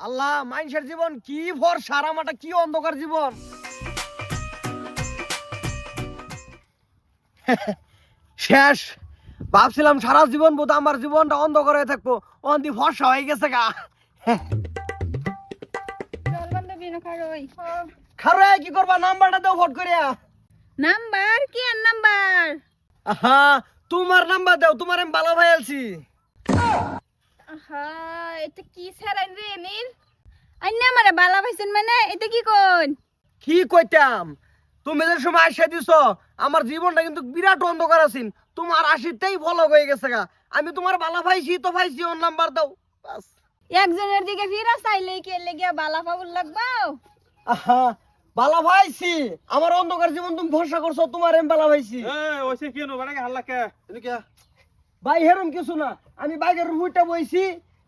আল্লাহ, মানুষের জীবন কি ভরসা, আর আমারটা কি অন্ধকার জীবন। শেষ। ভাবছিলাম সারা জীবন বোধ আমার জীবনটা অন্ধকার হয়ে থাকবো, অন্ধি ভরসা হয়ে গেছে গা। খারো কি করবা, নাম্বারটা দাও ফট করিয়া। নাম্বার কি আর নাম্বার? আহা, তোমার নাম্বার দাও, তোমার আমি ভালো ভাই আলছি। আহা, এটা কি ছাড়াই রে নীল? আইনা আমারে বালা ভাইছেন মানে এটা কি কোন? কি কইতাম, তুমি যে সময় আইসা দিছো আমার জীবনটা কিন্তু বিরাট অন্ধকার আছিন, তোমার আশিতেই ভালো হয়ে গেছে গা। আমি তোমার ভালো পাইছি তো পাইছি, ওর নাম্বার দাও বাস। একজনের দিকে ফিরা চাইলে কি লেগে বালা পাবুল লাগবো? আহা, ভালো পাইছি, আমার অন্ধকার জীবন তুমি ভরসা করছো, তোমার আমি ভালো পাইছি। ওইসে কেন বাড়াকে হাল্লা কে এদিকে ভাই হেরম কিছু না, আমি বাইকের রুটটা বইছি,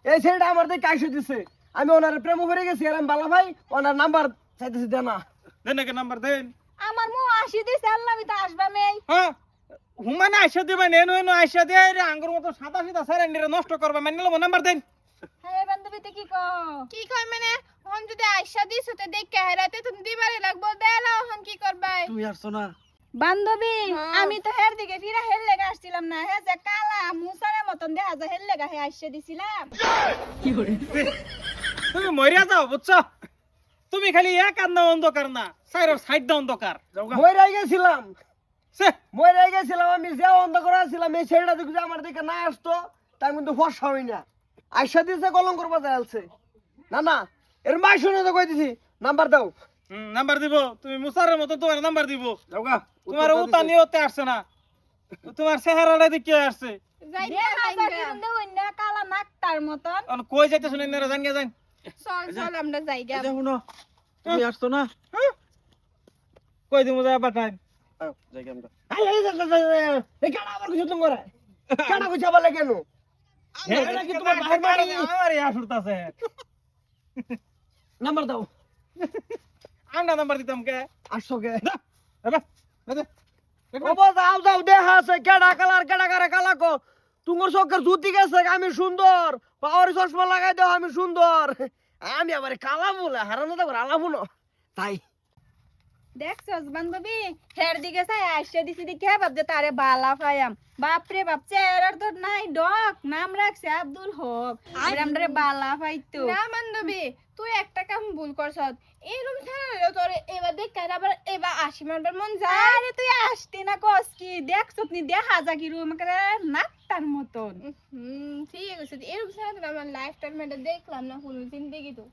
এই ছেলেটা আমার দিকে আইসা দিছে, আমি ওনার প্রেম করে গেছি, আর আমি ভালো ভাই ওনার নাম্বার চাইতেছি দেনা। দেন নাকি নাম্বার দেন। আমার মু আসি দিছে আল্লাহ তো আসবা মেই। হ্যাঁ হুমানে আইসা দিবেন, এনো এনো আইসা দিয়ে রে আঙ্গুর মতো সাদা সাদা সাইরেন নষ্ট করবা, মানে নিলাম নাম্বার দেন। হ্যাঁ বান্ধবী তে কি কয় মানে হন যদি আইসা দিছ তে দেখ কেহরাতে তুমি দিবারে লাগবো দেলা হন কি করবাই? তুমি আসছো না বান্ধবী, আমি তো হের দিকে ফিরা হের লেগে আসছিলাম না, হে যে কালা মুসারের মতন দেখা যায় হের লেগে হে আইসা দিছিলাম। তুমি মরিয়া যাও বুঝছো, তুমি খালি এক আর না অন্ধকার না সাইরের সাইড দা অন্ধকার যাওগা। মইরাই গেছিলাম, সে মইরাই গেছিলাম, আমি যে অন্ধকার আছিলাম, এই ছেলেটা যদি আমার দিকে না আসতো তাই কিন্তু ফর্সা হই না। আইসা দিছে কলঙ্কর বাজার আলছে। না না, এর মাই শুনে তো কই দিছি, নাম্বার দাও। নাম্বার দিব, তুমি মুসারের মতো তোমার নাম্বার দিব যাওগা, তোমার উতা নিয়তে আসছে না, তোমার চেহারাটা দিকে আসছে। কালা নাকটার মতন অন কই যাইতে শুনেন না জান গে যান। চল চল আমরা যাই গা। শুনো, তুমি আসছো না? কই দিমু যা বাটাই আও, যাই গে আমরা। এই কানা আবার কিছু তুমি করে, কানা কিছু আবার লাগে কেন? এটা কি তোমার বাহির বাড়ি? আমার ইয়া শুরতাছে। নাম্বার দাও। আমরা নাম্বার দিতাম কে আসছো কে? এবা দে ওবো যাও যাও, দেখা আছে কেডা কালার কেডা করে কালাকো। তোমার চোখের জুতি গেছে, আমি সুন্দর, পাওয়ার চশমা লাগাই দাও, আমি সুন্দর, আমি আবার কালা বলে হারানো তো আলাবো না তাই। দেখছস বান্ধবী, হের দিকে চাই আইসা দিছি দেখে ভাবছে তারে বালা পাইয়াম। বাপরে বাপ, চেহারার তো নাই ডক, নাম রাখছে আব্দুল হক, আর আমরে বালা পাইতো না। বান্ধবী তুই একটা কাম ভুল করছস, এরকম ছাড়া তোর এবার দেখ কার আবার এবার আসি মারবার মন যায়। আরে তুই আসতি না কস কি, দেখছস নি দেখা যা কি রুম করে নাকটার মতন। ঠিক আছে, এরকম ছাড়া তো আমার লাইফ টাইম এটা দেখলাম না কোনো জিন্দেগি তো।